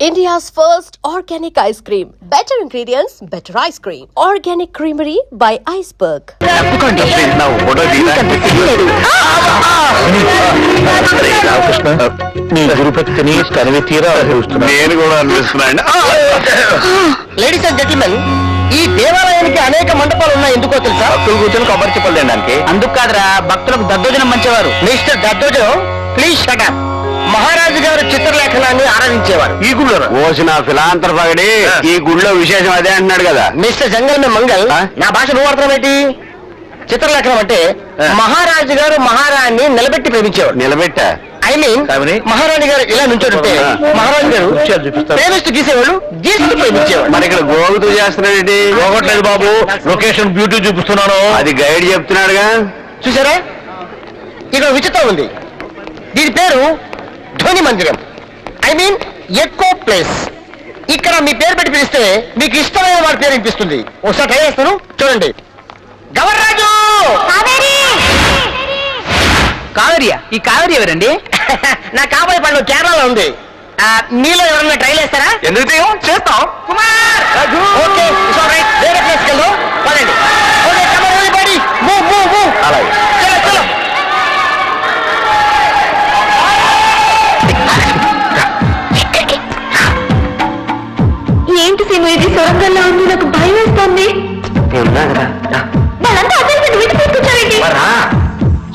India's first organic ice cream. Better ingredients, better ice cream. Organic Creamery by Iceberg. Ladies and gentlemen, ఈ దేవాలయానికి అనేక మండపాలు ఉన్నాయి. ఎందుకో తెలుసా? భక్తులు కూర్చొని కొబ్బరి చెప్పలు తినడానికి. అందుకు కాదురా, భక్తులకు దద్దోజనం మంచివారు. మిస్టర్ దద్దోజనం, ప్లీజ్ షట్ అప్. మహారాజు గారు చిత్రలేఖనాన్ని ఆరాధించేవారు. ఈ గుళ్ళో ఓసిన ఫిలాంతర్ పగడి ఈ గుళ్ళో విశేషం అదే అంటున్నాడు కదా. మిస్టర్ జంగల్ మే మంగల్, నా భాష నువ్వు అర్థం ఏంటి? చిత్రలేఖనం అంటే మహారాజు గారు మహారాణి నిలబెట్టి ప్రేమించేవాడు. నిలబెట్టా ఐ మీన్ మహారాణి గారు ఇలా నుంచోడుంటే మహారాజు గారు ప్రేమిస్తూ గీసేవాళ్ళు, గీస్తూ ప్రేమించేవాడు. మరి ఇక్కడ గోగుతూ చేస్తున్నాడు. పోగొట్టలేదు బాబు, లొకేషన్ బ్యూటీ చూపిస్తున్నాను. అది గైడ్ చెప్తున్నాడుగా. చూసారా, ఇక్కడ విచిత్రం ఉంది. దీని పేరు ధ్వని మందిరం, ఐ మీన్ ఎకో ప్లేస్. ఇక్కడ మీ పేరు పెట్టి పిలిస్తే మీకు ఇష్టమైన వాడి పేరు వినిపిస్తుంది. ఒకసారి ట్రై చేస్తాను, చూడండి. గవర్రాజు! కావేరియా? ఈ కావేరి ఎవరండి? నా కాబోయే పండు కేరళలో ఉంది. మీలో ఎవరన్నా ట్రై చేస్తారా? ఎందుకు చేస్తాం. కుమార్! ఓకే, వేరే ప్లేస్కి వెళ్దాం, పదండి. Okay, come on everybody, move, move, move. అలాగే. చలో, చలో. ఏంటి సీను, ఇది సొరంగంలో ఉంది, నాకు భయం వేస్తోంది. వాళ్ళంతా అసలు వీటి తీసుకొచ్చారండి.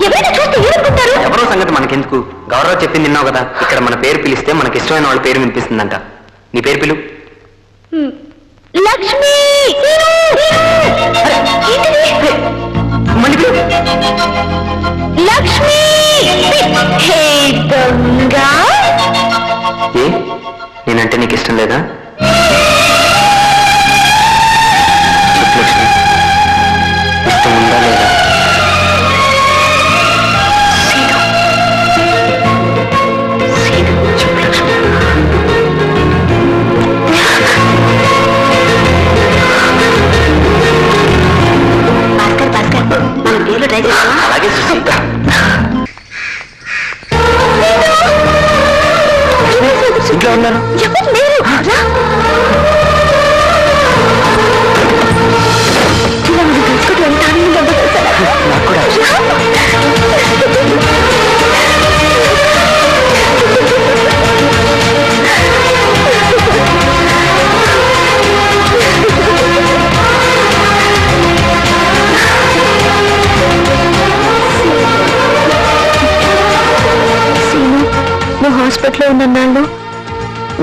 ఎవరైనా చూస్తే ఏమనుకుంటారు? ఎవరో సంగతి మనకెందుకు? గౌరవ చెప్పింది విన్నావు కదా, ఇక్కడ మన పేరు పిలిస్తే మనకి ఇష్టమైన వాళ్ళ పేరు వినిపిస్తుందంట. నీ పేరు పిలు. లక్ష్మి! మళ్ళీ పిలు. లక్ష్మి! హే దొంగ! ఏ, నేనంటే నీకు ఇష్టం లేదా? చెప్పు లక్ష్మి, ఇష్టం ఉందా లేదా? చెప్పు లక్ష్మి. భాస్కర్, భాస్కర్, మన పేర్లు ట్రై చేస్తావా? అలాగే చూసి ఇంట్లో ఉన్నారు. ఎవరు లేరు. రా. ఇలా మనం కలుసుకుంటూ ఎంత ఆనందంగా ఉందో తెలుసా? నాకు కూడా. సీను, నువ్వు హాస్పిటల్లో ఉన్నన్నాళ్ళు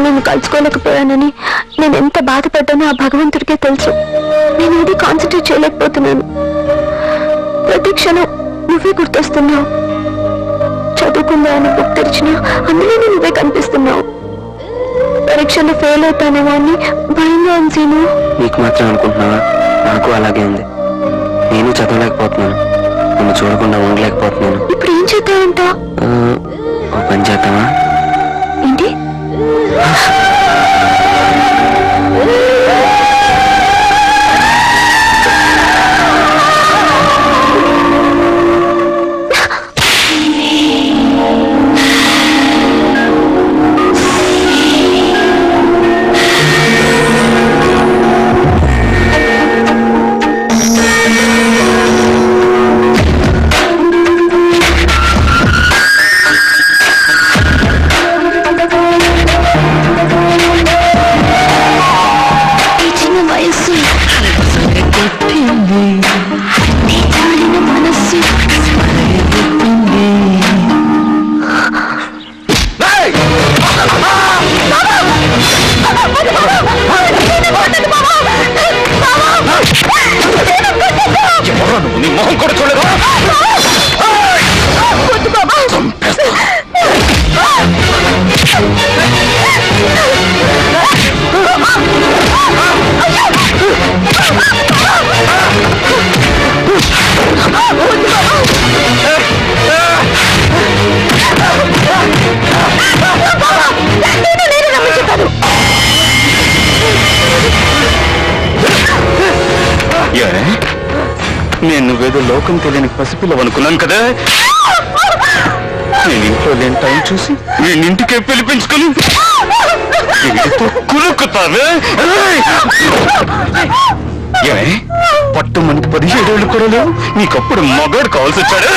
నేను కలుసుకోలేకపోయానని నేను ఎంత బాధపడ్డానో ఆ భగవంతుడికే తెలుసు. నేను ఏది కాన్సన్ట్రేట్ చేయలేకపోతున్నాను. ప్రతి క్షణం నువ్వే గుర్తొస్తున్నావు. చదువుకుందా అని బుక్ తెరిచినా అందులోనే నువ్వే కనిపిస్తున్నావు. పరీక్షలో ఫెయిల్ అవుతానేమో అని భయంగా ఉంది సీను. నీకు మాత్రం అనుకుంటున్నావా? నాకు అలాగే ఉంది. నేను చదవలేకపోతున్నాను, నిన్ను చూడకుండా ఉండలేకపోతున్నాను. ఇప్పుడు ఏం చేద్దామంట? ఓ పని చేద్దామా? ఏంటి? నేను నువ్వేదో లోకం తెలియని పసిపిల్లవనుకున్నాను కదా. నేను ఇంట్లో లేని టైం చూసి నేను ఇంటికే పిలిపించుకుని కురుకుతాను. ఏమే పట్టు మనకి 17 ఏళ్ళు కూడా లేవు, నీకప్పుడు మగాడు కావాల్సి వచ్చాడు.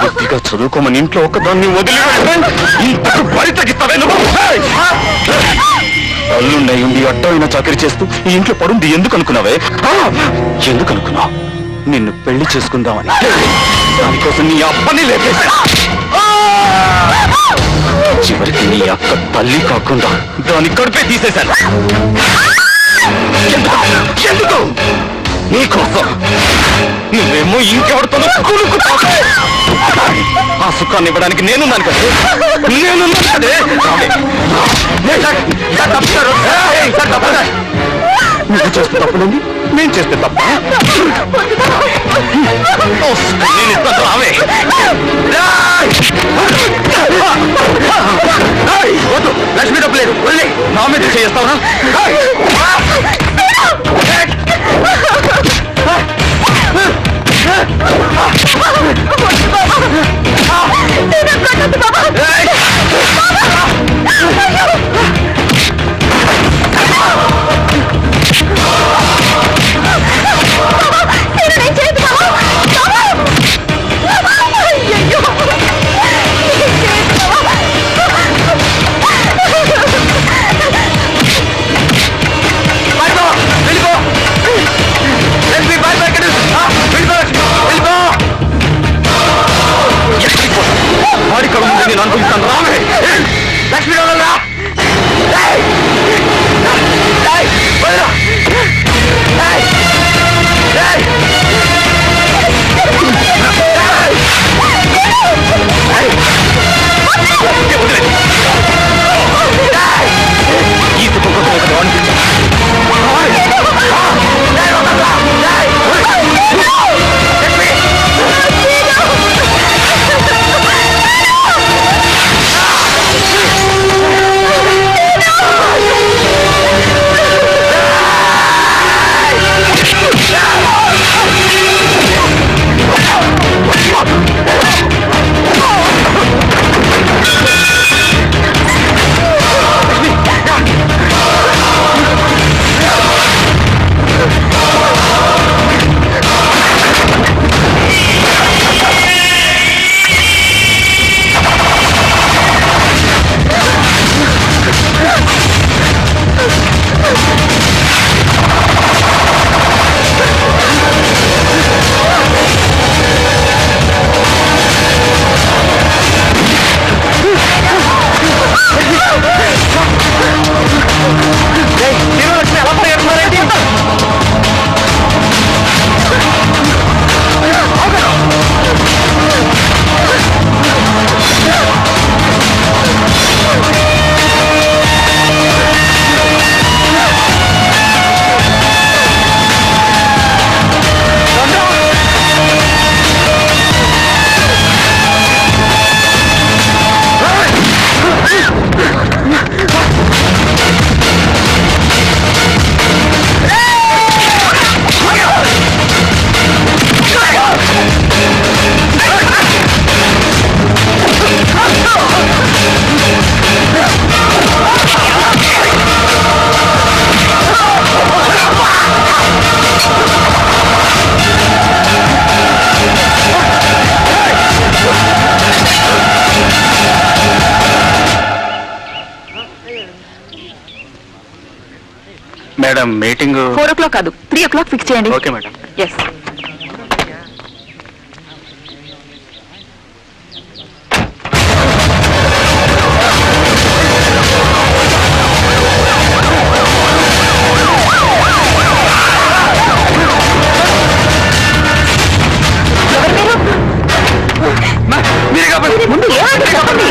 కొద్దిగా చదువుకోమని ఇంట్లో ఒకదాన్ని వదిలి ఇంతకు బరి తగ్గిస్తావే నువ్వు. అల్లుండై ఉండి అడ్డమైన చాకరీ చేస్తూ ఈ ఇంట్లో పడుంది ఎందుకు అనుకున్నావే? ఎందుకు అనుకున్నావు? నిన్ను పెళ్లి చేసుకుందామని. దానికోసం నీ అబ్బని లేపేశా. చివరికి నీ అక్క తల్లి కాకుండా దాని కడుపే తీసేశాను. ఎందుకు? నీకోసం. నువ్వేమో ఇంకెవరితో కూలుకుతావు. ఆ సుఖాన్ని ఇవ్వడానికి నేనున్నాను కదా. నేనున్నాను కదే. నువ్వు చేస్తే తప్పులేండి, నేను చేస్తే తప్ప. నేను ఇస్తాను రావే. వద్దు, లక్ష్మి డబ్బు లేదు. నా మీద చేస్తావునా? వాడి కళ్ళు ముందు నేను అనుకుంటాను. రావే లక్ష్మీ రా. ఈ సుఖం కోసం అనిపించా. మేడం మీటింగ్ 4 o'clock కాదు 3 o'clock ఫిక్స్ చేయండి. Okay madam. ఎస్. ముందు ఏమంటే చెప్పండి.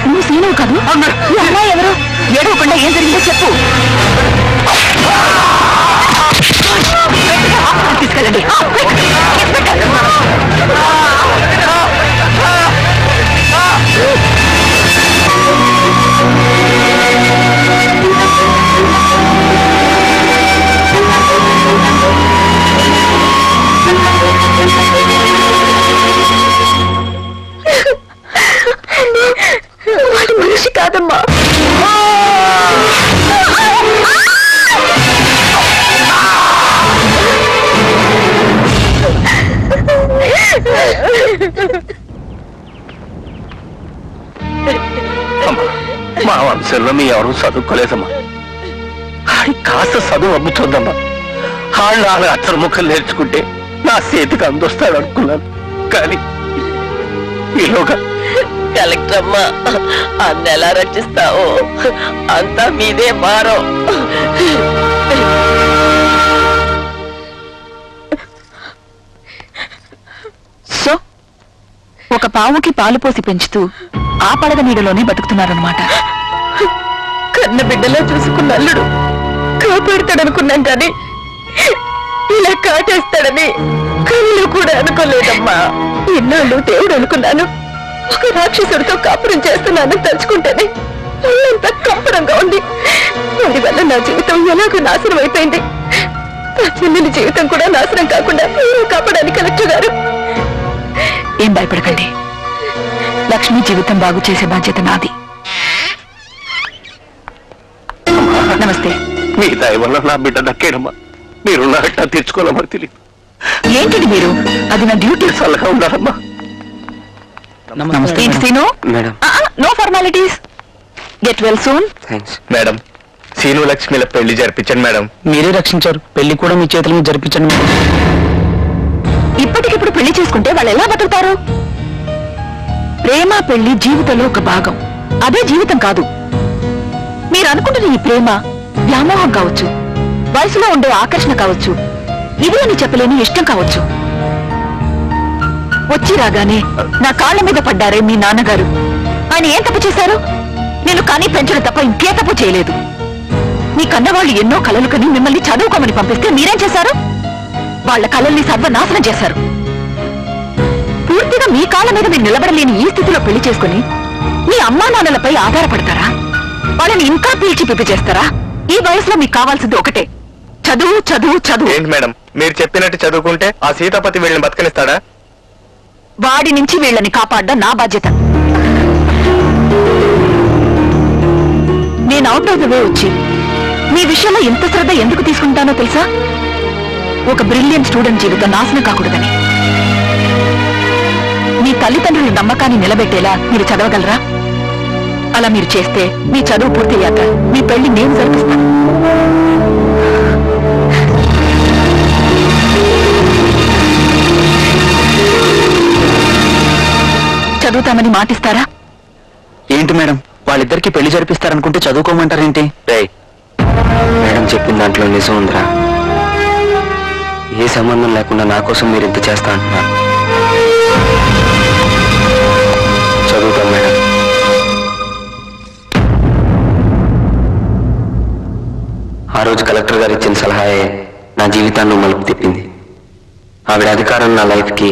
నువ్వు సీనవు కాదు. ఈ అమ్మాయి ఎవరు? ఏడవకుండా ఏం జరిగిందో చెప్పు. తీసుకెళ్ళండి. మా వంశంలో మీ ఎవరు చదువుకోలేదమ్మా. ఆడి కాస్త చదువు అమ్ముతుందమ్మా. ఆళ్ళు వాళ్ళ అత్తర ముఖం నేర్చుకుంటే నా చేతికి అందొస్తాడు అనుకున్నాను. కానీ ఈలోగా కలెక్టర్ అమ్మా అన్న ఎలా రక్షిస్తావో అంతా మీదే భారం. సో ఒక పావుకి పాలు పోసి పెంచుతూ ఆ పడగ నీడలోనే బతుకుతున్నారనమాట. కన్న బిడ్డలా చూసుకున్న అల్లుడు కాపాడుతాడనుకున్నాం కానీ ఇలా కాటేస్తాడని కళ్ళు కూడా అనుకోలేదమ్మా. ఎన్నాళ్ళు దేవుడు అనుకున్నాను, ఒక రాక్షసుడితో కాపురం చేస్తున్నాను తలుచుకుంటేనే ఒళ్ళంతా కంపరంగా ఉంది. వాడి వల్ల నా జీవితం ఎలాగో నాశనం అయిపోయింది. నా చెల్లెలి జీవితం కూడా నాశనం కాకుండా మీరు కాపాడాలి కలెక్టర్ గారు. ఏం భయపడకండి, లక్ష్మి జీవితం బాగు చేసే బాధ్యత నాది. నమస్తే. మీ దయ వల్ల నా బిడ్డ దక్కేనమ్మా. మీరు నా అట్ట తెచ్చుకోవాలమ్మా తెలియదు. ఏంటిది మీరు? అది నా డ్యూటీ. చల్లగా ఉండాలమ్మా. ఏంటి scene? Madam. No formalities. Get well soon. Thanks. Madam, Seenu లక్ష్మిల పెళ్లి జరిపించండి మేడం. మీరే రక్షించారు, పెళ్లి కూడా మీ చేతుల మీద జరిపించండి. ఇప్పటికిప్పుడు పెళ్లి చేసుకుంటే వాళ్ళు ఎలా బతుకుతారు? ప్రేమ పెళ్లి జీవితంలో ఒక భాగం, అదే జీవితం కాదు. మీరు అనుకుంటున్న ఈ ప్రేమ వ్యామోహం కావచ్చు, వయసులో ఉండే ఆకర్షణ కావచ్చు, ఇది అని చెప్పలేని ఇష్టం కావచ్చు. వచ్చి రాగానే నా కాళ్ళ మీద పడ్డారే మీ నాన్నగారు. ఆయన ఏం తప్పు చేశారు? నేను కానీ పెంచడం తప్ప ఇంకే తప్పు చేయలేదు. మీ కన్నవాళ్ళు ఎన్నో కలలు కని మిమ్మల్ని చదువుకోమని పంపిస్తే మీరేం చేశారు? వాళ్ళ కళల్ని సర్వనాశనం చేశారు. పూర్తిగా మీ కాళ్ళ మీద మీరు నిలబడలేని ఈ స్థితిలో పెళ్లి చేసుకుని మీ అమ్మా నాన్నలపై ఆధారపడతారా? వాళ్ళని ఇంకా పీల్చి పిప్పి చేస్తారా? ఈ వయసులో మీకు కావాల్సింది ఒకటే, చదువు చదువు చదువు. ఏంటి మేడం, మీరు చెప్పినట్టు చదువుకుంటే ఆ సీతాపతి వీళ్ళని బతకనిస్తాడా? వాడి నుంచి వీళ్ళని కాపాడడం నా బాధ్యత. నేను అవుట్ ఆఫ్ ద వే వచ్చి మీ విషయంలో ఎంత శ్రద్ధ ఎందుకు తీసుకుంటానో తెలుసా? ఒక బ్రిలియంట్ స్టూడెంట్ జీవితం నాశనం కాకూడదని. మీ తల్లిదండ్రుల నమ్మకాన్ని నిలబెట్టేలా మీరు చదవగలరా? అలా మీరు చేస్తే మీ చదువు పూర్తయ్యాక మీ పెళ్లి నేను జరిపిస్తాను. చదువుతామని మాటిస్తారా? ఏంటి మేడం, వాళ్ళిద్దరికి పెళ్లి జరిపిస్తారనుకుంటే చదువుకోమంటారేంటి? మేడం చెప్పిన దాంట్లో నిజం ఉందిరా. ఏ సంబంధం లేకుండా నా కోసం మీరు ఇంత చేస్తా అంటున్నారు. చదువుతాం మేడం. ఆ రోజు కలెక్టర్ గారు ఇచ్చిన సలహాయే నా జీవితాన్ని మలుపు తిప్పింది. ఆవిడ అధికారం నా లైఫ్కి,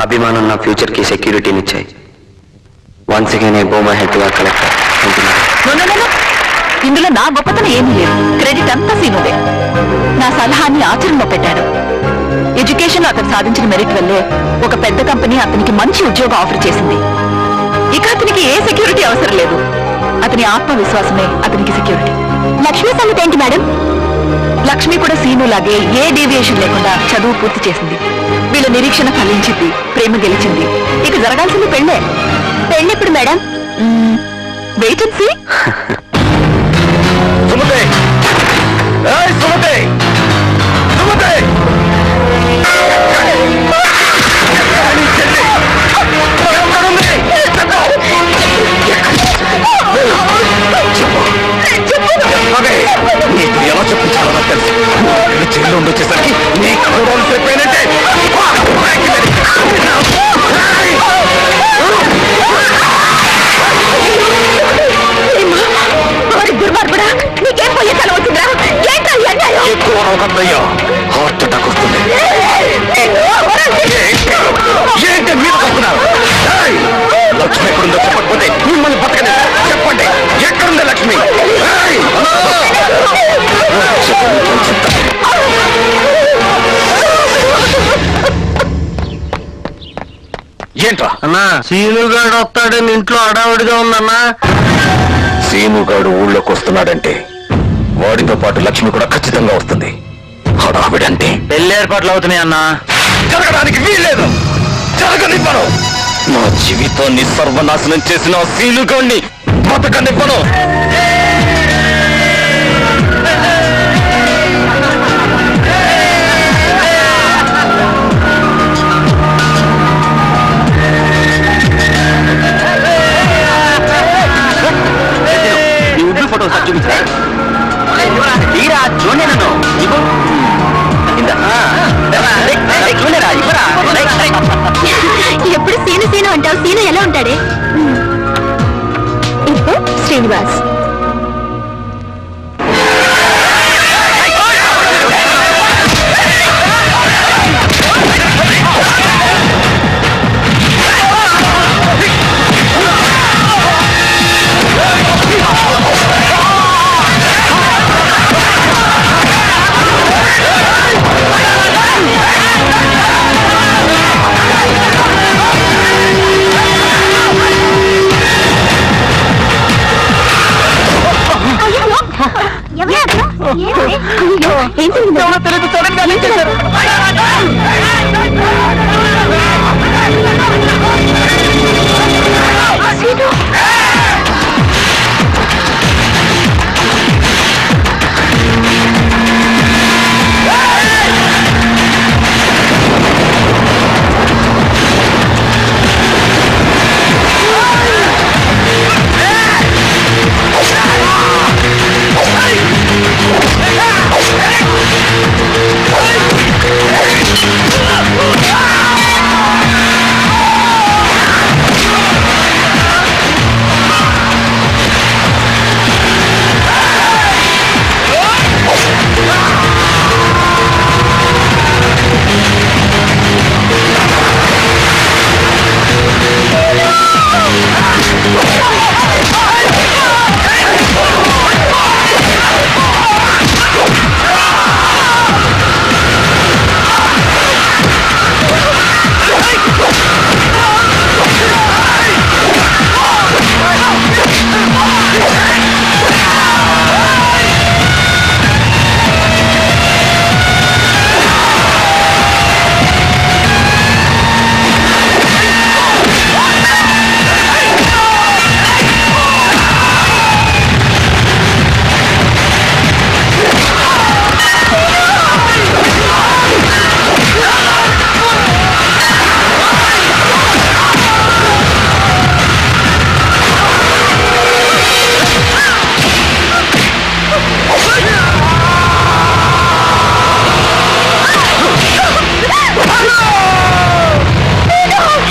అభిమానం నా ఫ్యూచర్కి సెక్యూరిటీని ఇచ్చాయి. వన్స్ అగైన్ ఐ బో my head to our collector. ఇందులో నా గొప్పతనం ఏమీ లేదు, క్రెడిట్ అంతా సీనుదే. నా సలహాన్ని ఆచరణలో పెట్టాడు. ఎడ్యుకేషన్ అతను సాధించిన మెరిట్ వల్లే ఒక పెద్ద కంపెనీ అతనికి మంచి ఉద్యోగం ఆఫర్ చేసింది. ఇక అతనికి ఏ సెక్యూరిటీ అవసరం లేదు. అతని ఆత్మవిశ్వాసమే అతనికి సెక్యూరిటీ. లక్ష్మి సంగతి ఏంటి మేడం? లక్ష్మి కూడా సీను లాగే ఏ డీవియేషన్ లేకుండా చదువు పూర్తి చేసింది. వీళ్ళ నిరీక్షణ ఫలించింది, ప్రేమ గెలిచింది. ఇక జరగాల్సింది పెళ్ళే. పెళ్ళెప్పుడు మేడం? Wait and see. సుమతే! ఏయ్ సుమతే! సుమతే! నీకు ఎలా చెప్పించాలో నాకు తెలుసు. చెల్లు ఉండొచ్చేసరికి నీకు చెప్పానంటే దుర్మార్గుడా, నీకేం పోయే తల అవుతుందా? ఎక్కువ రోగందయ్యా, హార్ట్ అటాక్ వస్తుంది. ఏంటి మీరు వస్తున్నారు? లక్ష్మి ఎక్కడుందో చెప్పకపోతే మిమ్మల్ని బతకని చెప్పండి. ఎక్కడుంది లక్ష్మి? ఏంట్రా అన్నా, సీనుగాడు వస్తాడని ఇంట్లో అడావిడిగా ఉందన్నా. సీనుగాడు ఊళ్ళోకి వస్తున్నాడంటే వాడితో పాటు లక్ష్మి కూడా ఖచ్చితంగా వస్తుంది. హడావిడంటే పెళ్లి ఏర్పాట్లు అవుతున్నాయి అన్నా. జరగడానికి వీల్లేదు, జరగనివ్వను. నా జీవితాన్ని సర్వనాశనం చేసిన సీనుగాడిని బతకనివ్వను. నీ ఉడ్డు ఫోటో సార్ చూపించా తీరా చూడండి నన్ను ఇవ్వు. చూడరా ఇవ్వరా. ఎప్పుడు సీను సీను అంటావు, సీను ఎలా ఉంటాడే? ఇప్పుడు శ్రీనివాస్.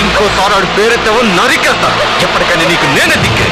ఇంకోసారి పేరెత్తవు నరికేస్తా. ఎప్పటికైనా నీకు నేనే దిక్కే.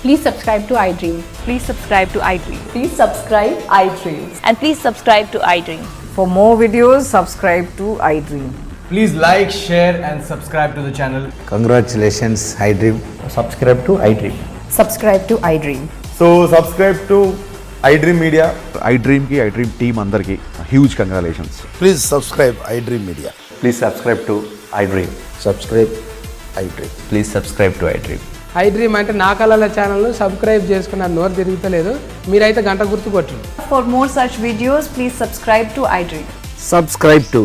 Please subscribe to iDream. Please subscribe to iDream. Please subscribe iDream. And please subscribe to iDream. For more videos, subscribe to iDream. Please like, share and subscribe to the channel. Congratulations, iDream. Subscribe to iDream. Subscribe to iDream. So subscribe to iDream Media. iDream team अंदर huge congratulations. Please subscribe iDream Media. Please subscribe to iDream. Subscribe iDream. Please subscribe to iDream. iDream అంటే నా కళల ఛానల్ను subscribe చేసుకున్న నోరు తిరుగుతలేదు మీరైతే గంట గుర్తు కొట్టండి. For more such videos, please subscribe to iDream. Subscribe to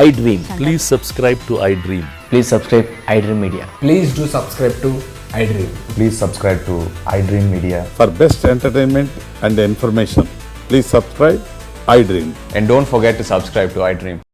iDream. Please subscribe to iDream. Please subscribe iDream Media. Please do subscribe to iDream. Please subscribe to iDream Media. For best entertainment and information, please subscribe iDream. And don't forget to subscribe to iDream.